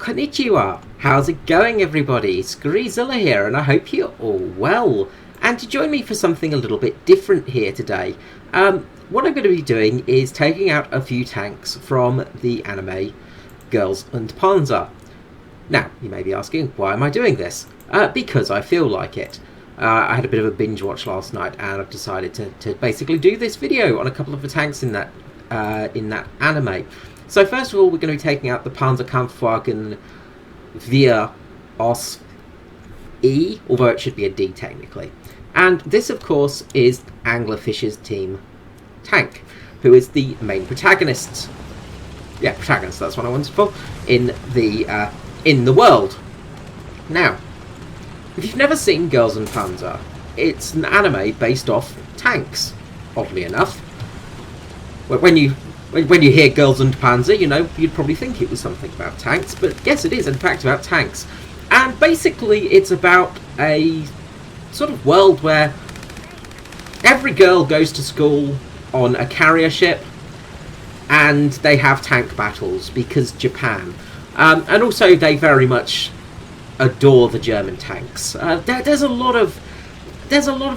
Konnichiwa! How's it going, everybody? Screezilla here, and I hope you're all well. And to join me for something a little bit different here today, what I'm going to be doing is taking out a few tanks from the anime Und Panzer. Now, you may be asking, why am I doing this? Because I feel like it. I had a bit of a binge watch last night, and I've decided to basically do this video on a couple of the tanks in that anime. So first of all, we're going to be taking out the Panzerkampfwagen via Os E, although it should be a D technically. And this, of course, is Anglerfish's team tank, who is the main protagonist. Yeah, protagonist, that's what I wanted for, in the world. Now, if you've never seen Und Panzer, it's an anime based off tanks, oddly enough. When you hear Und Panzer, you know, you'd probably think it was something about tanks, but yes, it is in fact about tanks. And basically it's about a sort of world where every girl goes to school on a carrier ship, and they have tank battles because Japan. And also they very much adore the German tanks. There's a lot of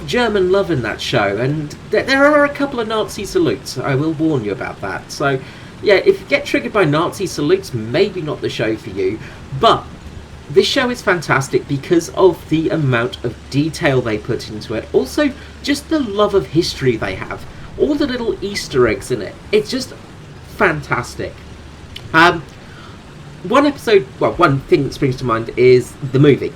German love in that show, and there are a couple of Nazi salutes. I will warn you about that. So, yeah, if you get triggered by Nazi salutes, maybe not the show for you. But this show is fantastic because of the amount of detail they put into it. Also, just the love of history they have. All the little Easter eggs in it. It's just fantastic. One thing that springs to mind is the movie.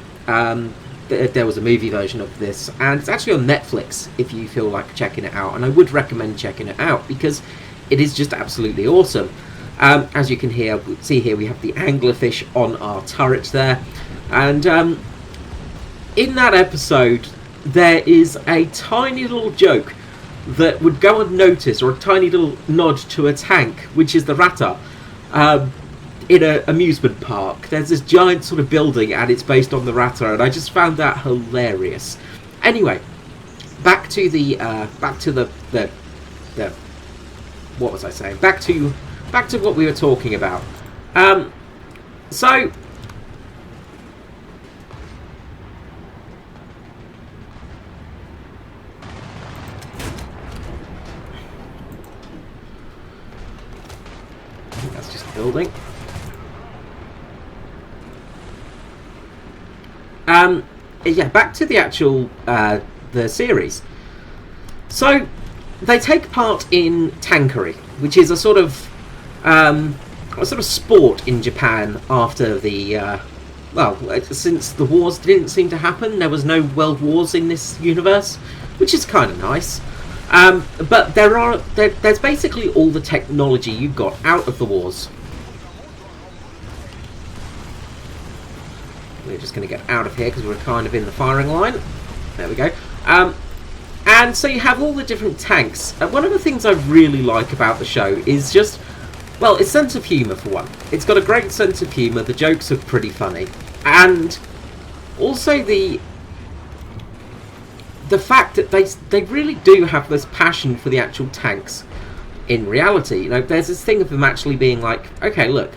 There was a movie version of this, and it's actually on Netflix if you feel like checking it out, and I would recommend checking it out because it is just absolutely awesome. As you can see here, we have the anglerfish on our turret there, and in that episode there is a tiny little joke that would go unnoticed, or a tiny little nod to a tank, which is the Rata. In an amusement park, there's this giant sort of building, and it's based on the Rata, and I just found that hilarious. Anyway, back to the what was I saying? Back to what we were talking about. So I think that's just a building. Yeah, back to the actual the series. So they take part in tankery, which is a sort of sport in Japan after the since the wars didn't seem to happen. There was no world wars in this universe, which is kind of nice. But there's basically all the technology you got out of the wars. We're just going to get out of here because we're kind of in the firing line. There we go. And so you have all the different tanks. One of the things I really like about the show is just, well, its sense of humour for one. It's got a great sense of humour. The jokes are pretty funny. And also the fact that they really do have this passion for the actual tanks in reality. You know, there's this thing of them actually being like, okay, look,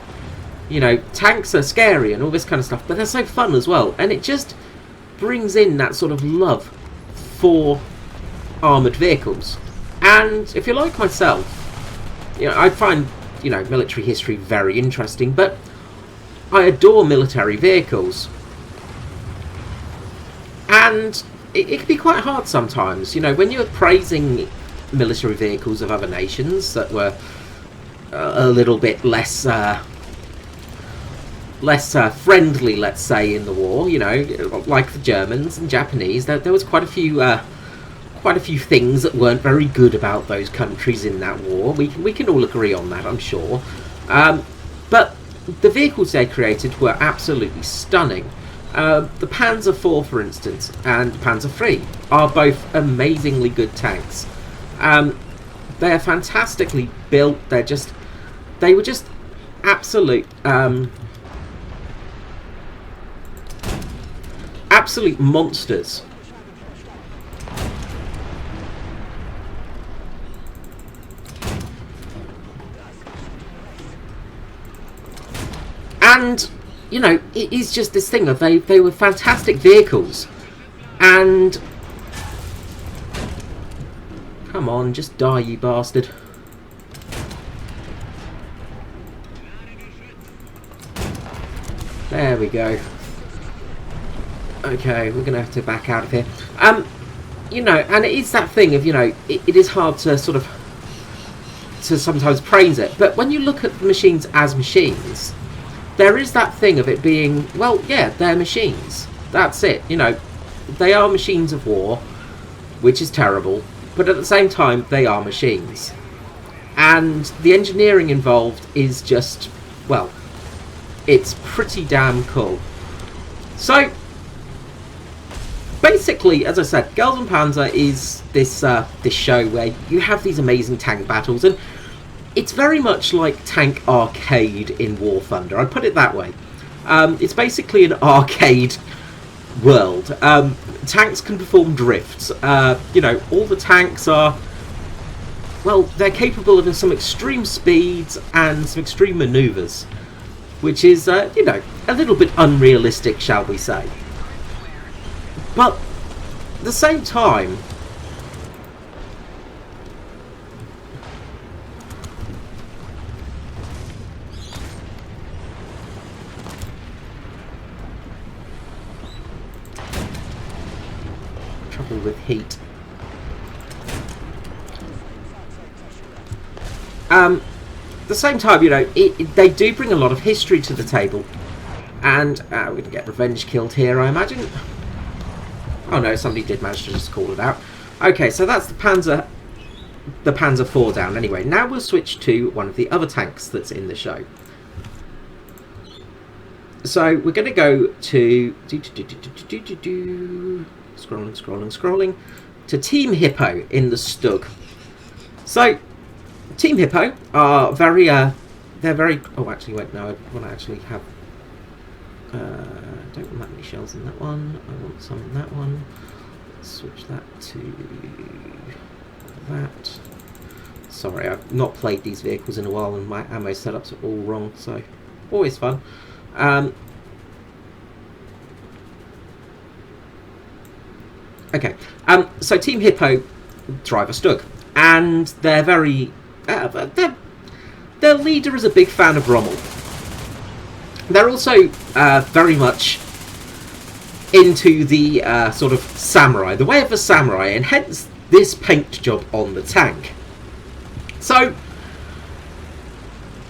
you know, tanks are scary and all this kind of stuff, but they're so fun as well. And it just brings in that sort of love for armoured vehicles. And if you're like myself, you know, I find, you know, military history very interesting, but I adore military vehicles. And it can be quite hard sometimes, you know, when you're praising military vehicles of other nations that were a little bit less friendly, let's say, in the war, you know, like the Germans and Japanese. There was quite a few things that weren't very good about those countries in that war. We can all agree on that, I'm sure. But the vehicles they created were absolutely stunning. The Panzer IV, for instance, and Panzer III are both amazingly good tanks. They're fantastically built. They were just absolute monsters. And you know, it is just this thing of they were fantastic vehicles. And come on, just die, you bastard. There we go. Okay, we're gonna have to back out of here. You know, and it is that thing of, you know, it is hard to sort of to sometimes praise it, but when you look at the machines as machines, there is that thing of it being, well, yeah, they're machines. That's it. You know, they are machines of war, which is terrible, but at the same time, they are machines. And the engineering involved is just, well, it's pretty damn cool. So, basically, as I said, Girls and Panzer is this this show where you have these amazing tank battles, and it's very much like Tank Arcade in War Thunder. I'd put it that way. It's basically an arcade world. Tanks can perform drifts. You know, all the tanks are, well, they're capable of some extreme speeds and some extreme manoeuvres, which is, you know, a little bit unrealistic, shall we say. But at the same time, trouble with heat. At the same time, you know, they do bring a lot of history to the table, and we're going to get revenge killed here, I imagine. Oh no, somebody did manage to just call it out. Okay, so that's the Panzer 4 down. Anyway, now we'll switch to one of the other tanks that's in the show. So we're going to go to scrolling to Team Hippo in the Stug. So Team Hippo are very they're very, oh actually wait, no, I want to actually have don't want that many shells in that one. I want some in that one. Let's switch that to that. Sorry, I've not played these vehicles in a while and my ammo setups are all wrong, so always fun. Okay, so Team Hippo drive a Stug, and they're very their leader is a big fan of Rommel. They're also very much into the sort of samurai, the way of a samurai, and hence this paint job on the tank. So,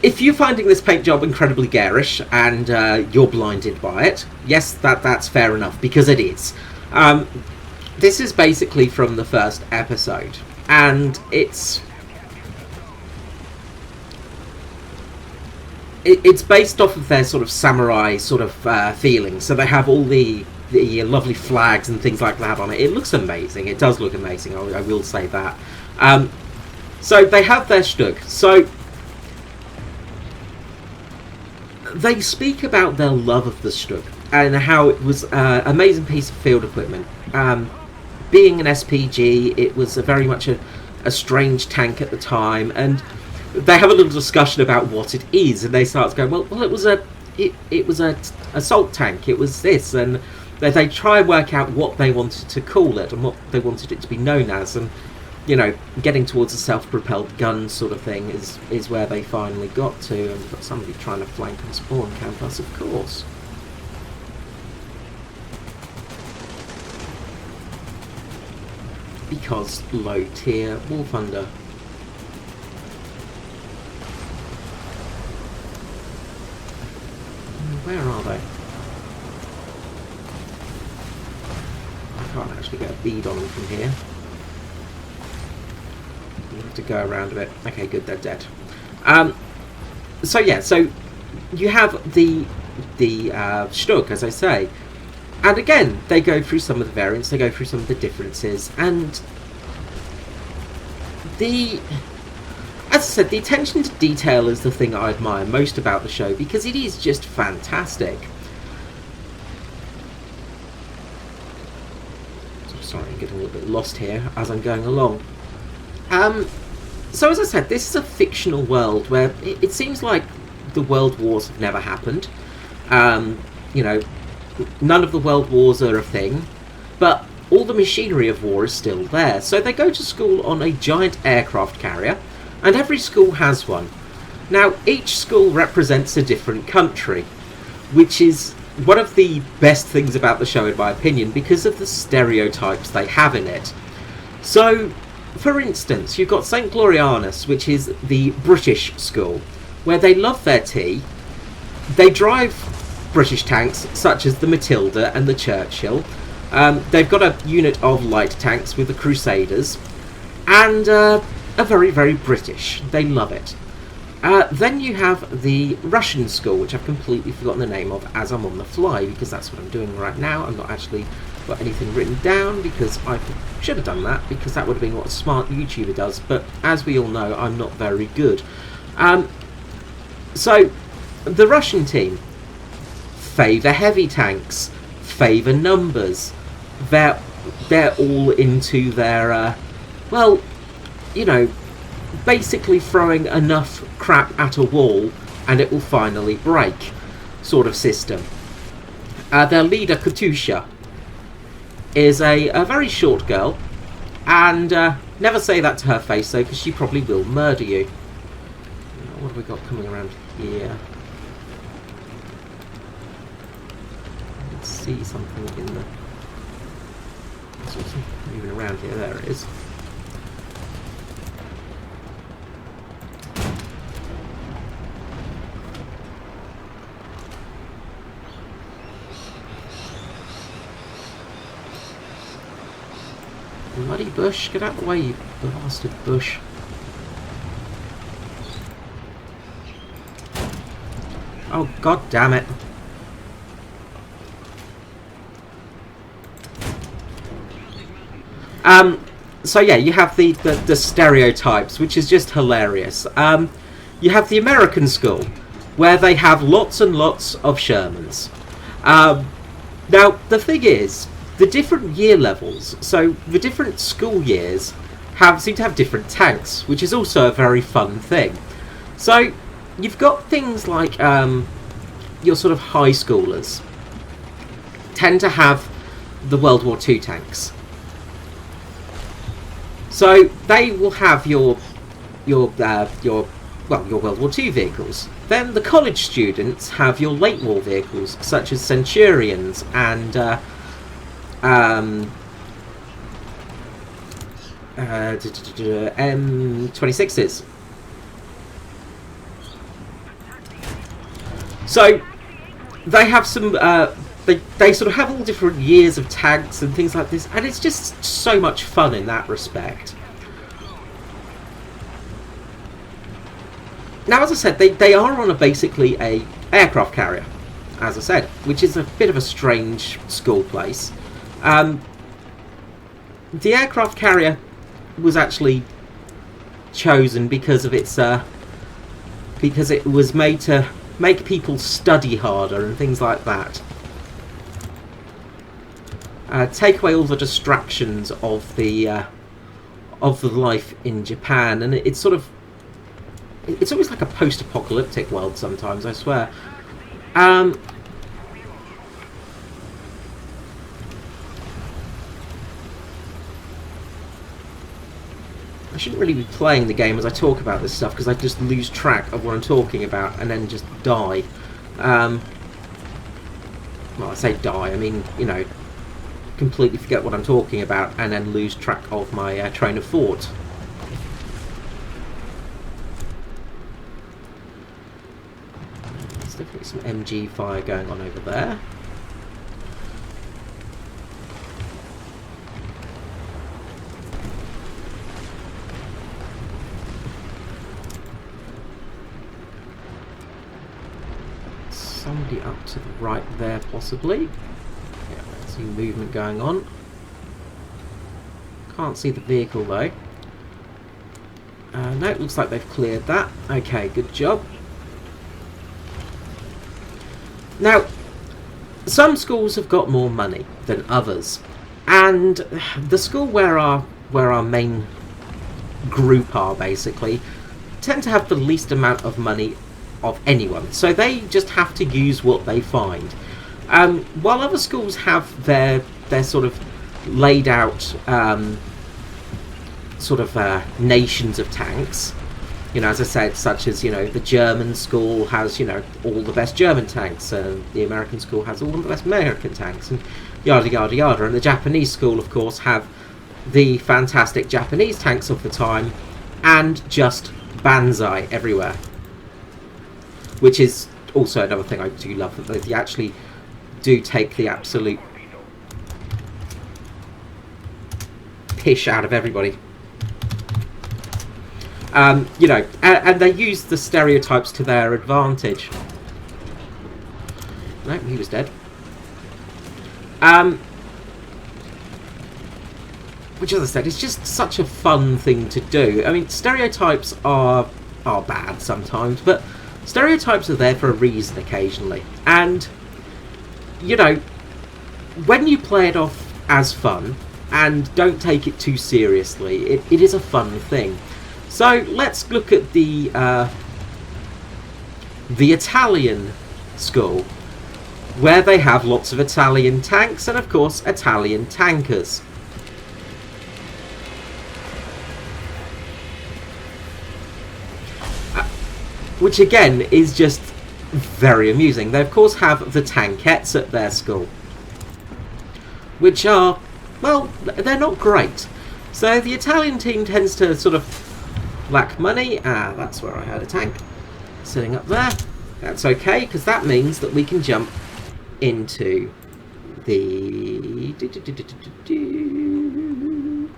if you're finding this paint job incredibly garish and you're blinded by it, yes, that's fair enough, because it is. This is basically from the first episode, and it's based off of their sort of samurai sort of feeling. So they have all the lovely flags and things like that on it. It looks amazing. It does look amazing. I will say that. So they have their Stug. So they speak about their love of the Stug and how it was an amazing piece of field equipment. Being an SPG, it was very much a strange tank at the time, and they have a little discussion about what it is, and they start going, well, it was a assault tank. It was this, and they try and work out what they wanted to call it and what they wanted it to be known as, and you know, getting towards a self-propelled gun sort of thing is where they finally got to. And we've got somebody trying to flank and spawn camp us, of course. Because low tier War Thunder. Where are they? I can't actually get a bead on them from here. You have to go around a bit. Okay, good, they're dead. So yeah, so you have the Stug, as I say. And again, they go through some of the variants, they go through some of the differences, and as I said, the attention to detail is the thing I admire most about the show, because it is just fantastic. Sorry, I'm getting a little bit lost here as I'm going along. So as I said, this is a fictional world where it seems like the world wars have never happened. You know, none of the world wars are a thing, but all the machinery of war is still there. So they go to school on a giant aircraft carrier, and every school has one. Now, each school represents a different country, which is one of the best things about the show, in my opinion, because of the stereotypes they have in it. So, for instance, you've got St. Glorianus, which is the British school, where they love their tea. They drive British tanks, such as the Matilda and the Churchill. They've got a unit of light tanks with the Crusaders, and are very, very British. They love it. Then you have the Russian school, which I've completely forgotten the name of as I'm on the fly, because that's what I'm doing right now. I'm not actually got anything written down, because I should have done that, because that would have been what a smart YouTuber does, but as we all know, I'm not very good. So, the Russian team favour heavy tanks, favour numbers. They're all into their, well, you know, basically throwing enough crap at a wall and it will finally break sort of system. Their leader, Katusha, is a very short girl, and never say that to her face though, because she probably will murder you. What have we got coming around here? Let's see something in the... Something moving around here. There it is. Bloody bush, get out of the way, you bastard bush. Oh, god damn it. So yeah, you have the stereotypes, which is just hilarious. You have the American school, where they have lots and lots of Shermans. Now, the thing is, the different year levels, so the different school years seem to have different tanks, which is also a very fun thing. So, you've got things like your sort of high schoolers tend to have the World War II tanks. So they will have your World War II vehicles. Then the college students have your late war vehicles, such as Centurions and M26s. So they have some. They sort of have all different years of tanks and things like this, and it's just so much fun in that respect. Now, as I said, they are on basically a aircraft carrier, as I said, which is a bit of a strange school place. The aircraft carrier was actually chosen because of its because it was made to make people study harder and things like that. Take away all the distractions of the life in Japan, and it's sort of, it's almost like a post-apocalyptic world sometimes, I swear. I shouldn't really be playing the game as I talk about this stuff, because I just lose track of what I'm talking about and then just die. Well, I say die, I mean, you know, completely forget what I'm talking about and then lose track of my train of thought. There's definitely some MG fire going on over there. Somebody up to the right there, possibly. Movement going on. Can't see the vehicle though. No, it looks like they've cleared that. Okay, good job. Now, some schools have got more money than others, and the school where our main group are basically tend to have the least amount of money of anyone. So they just have to use what they find. While other schools have their sort of laid out nations of tanks, you know, as I said, such as, you know, the German school has, you know, all the best German tanks, and the American school has all the best American tanks, and yada yada yada. And the Japanese school, of course, have the fantastic Japanese tanks of the time, and just Banzai everywhere. Which is also another thing I do love, that they actually do take the absolute pish out of everybody. You know, and they use the stereotypes to their advantage. No, he was dead. Which, as I said, is just such a fun thing to do. I mean, stereotypes are bad sometimes, but stereotypes are there for a reason occasionally. And, you know, when you play it off as fun and don't take it too seriously, it is a fun thing. So let's look at the Italian school, where they have lots of Italian tanks and, of course, Italian tankers. Which again is just very amusing. They of course have the tankettes at their school, which are, well, they're not great. So the Italian team tends to sort of lack money. That's where I had a tank sitting up there. That's okay, because that means that we can jump into the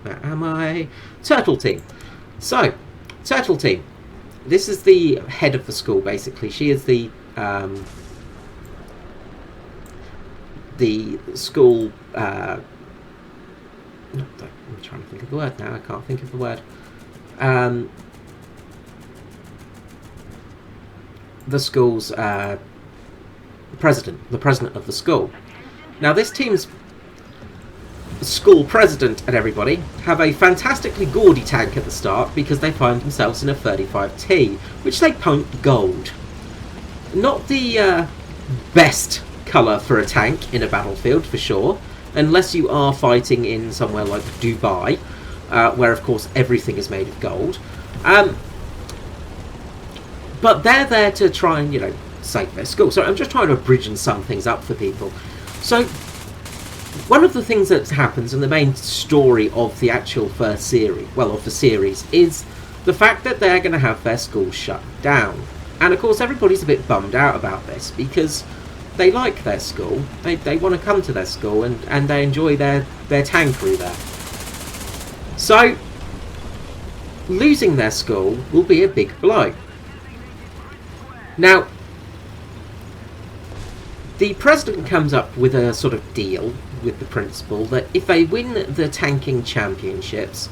where am I? Turtle team. So, Turtle team. This is the head of the school, basically. She is the school. I'm trying to think of the word now. I can't think of the word. The school's president, the president of the school. Now, this team's school president and everybody have a fantastically gaudy tank at the start, because they find themselves in a 35T, which they paint gold. Not the best colour for a tank in a battlefield, for sure, unless you are fighting in somewhere like Dubai, where of course everything is made of gold. But they're there to try and, you know, save their school. So I'm just trying to abridge and sum things up for people. So one of the things that happens in the main story of the actual first series, well, of the series, is the fact that they're going to have their school shut down. And of course everybody's a bit bummed out about this, because they like their school, they want to come to their school, and they enjoy their tank crew there. So losing their school will be a big blow. Now, the president comes up with a sort of deal with the principal that if they win the tanking championships,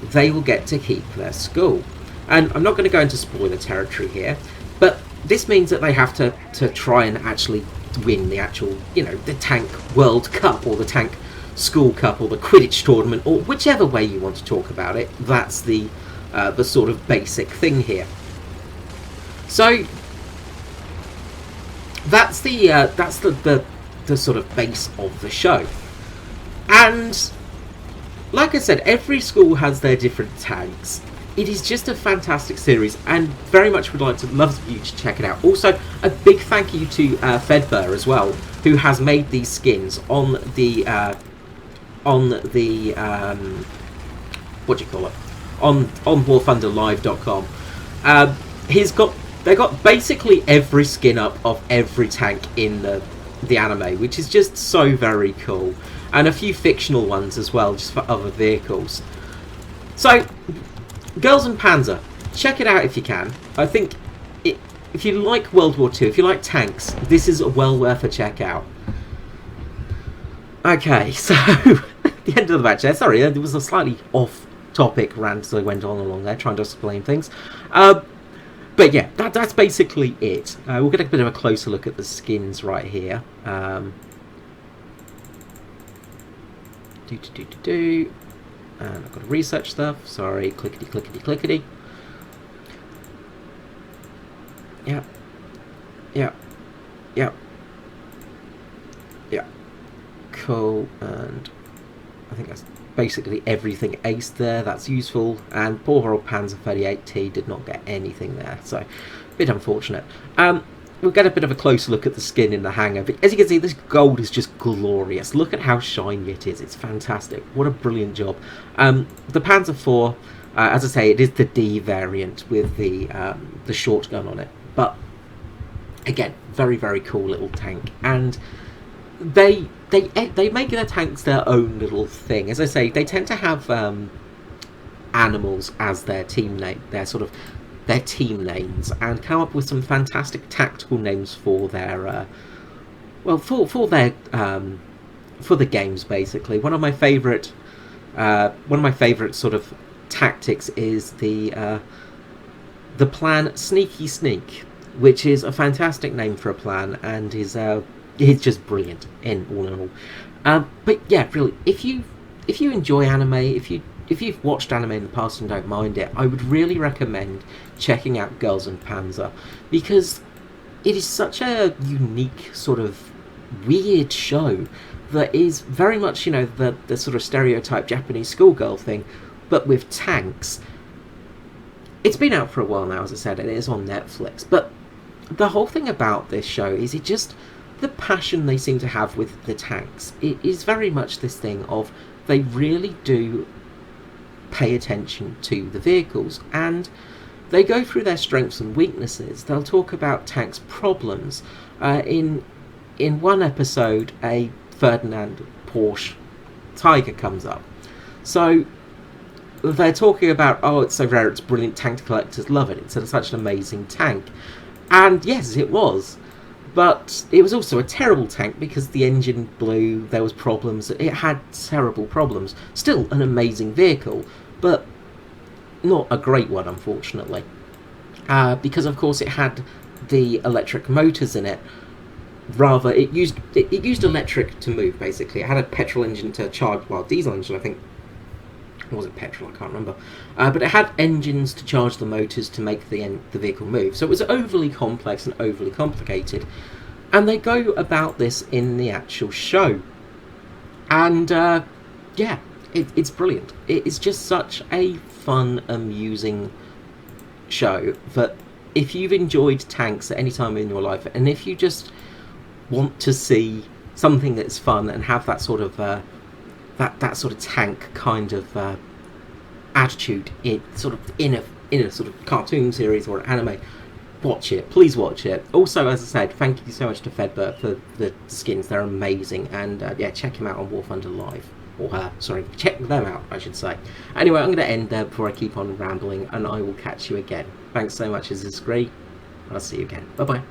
they will get to keep their school. And I'm not going to go into spoiler territory here, but this means that they have to try and actually win the actual, you know, the Tank World Cup, or the Tank School Cup, or the Quidditch tournament, or whichever way you want to talk about it. That's the sort of basic thing here. So that's the sort of base of the show. And like I said, every school has their different tanks. It is just a fantastic series, and very much would love you to check it out. Also, a big thank you to Fedbur as well, who has made these skins on the what do you call it, on warthunderlive.com. They got basically every skin up of every tank in the anime, which is just so very cool, and a few fictional ones as well, just for other vehicles. So, Girls and Panzer, check it out if you can. I think if you like World War II, if you like tanks, this is well worth a check out. Okay, so at the end of the match there, sorry, there was a slightly off-topic rant as I went on along there, trying to explain things. But yeah, that's basically it. We'll get a bit of a closer look at the skins right here. And I've got to research stuff. Sorry, clickety, clickety, clickety. Yeah, Yep. Yeah. Cool. And I think that's basically everything aced there. That's useful. And poor old Panzer 38T did not get anything there. So, a bit unfortunate. We'll get a bit of a closer look at the skin in the hangar. But as you can see, this gold is just glorious. Look at how shiny it is. It's fantastic. What a brilliant job. The Panzer 4, as I say, it is the D variant with the shotgun on it. But again, very, very cool little tank. And they make their tanks their own little thing. As I say, they tend to have animals as their team name, their team names, and come up with some fantastic tactical names for their for the games. Basically, one of my favorite sort of tactics is the plan Sneaky Sneak, which is a fantastic name for a plan, and is it's just brilliant in all. But yeah, really, if you enjoy anime, if you've watched anime in the past and don't mind it, I would really recommend checking out Girls and Panzer, because it is such a unique sort of weird show that is very much, the sort of stereotype Japanese schoolgirl thing, but with tanks. It's been out for a while now, as I said, and it is on Netflix, but the whole thing about this show is the passion they seem to have with the tanks. It is very much this thing of they really do pay attention to the vehicles, and they go through their strengths and weaknesses. They'll talk about tanks' problems. In one episode, a Ferdinand Porsche Tiger comes up. So they're talking about, oh, it's so rare, it's brilliant, tank collectors love it. It's such an amazing tank. And yes, it was. But it was also a terrible tank because the engine blew, there was problems, it had terrible problems. Still an amazing vehicle, but not a great one, unfortunately. Because, of course, it had the electric motors in it. Rather, it used electric to move, basically. It had a petrol engine to charge, well, diesel engine, I think. Or was it petrol? I can't remember. But it had engines to charge the motors to make the vehicle move. So it was overly complex and overly complicated. And they go about this in the actual show. And, yeah, it's brilliant. It is just such a fun, amusing show that if you've enjoyed tanks at any time in your life, and if you just want to see something that's fun and have that sort of that sort of tank kind of attitude in a sort of cartoon series or an anime, watch it. Please watch it. Also, as I said, thank you so much to Fedbert for the skins. They're amazing, and yeah, check him out on War Thunder Live. Or her, sorry, check them out, I should say. Anyway, I'm going to end there before I keep on rambling, and I will catch you again. Thanks so much, this is great. I'll see you again. Bye bye.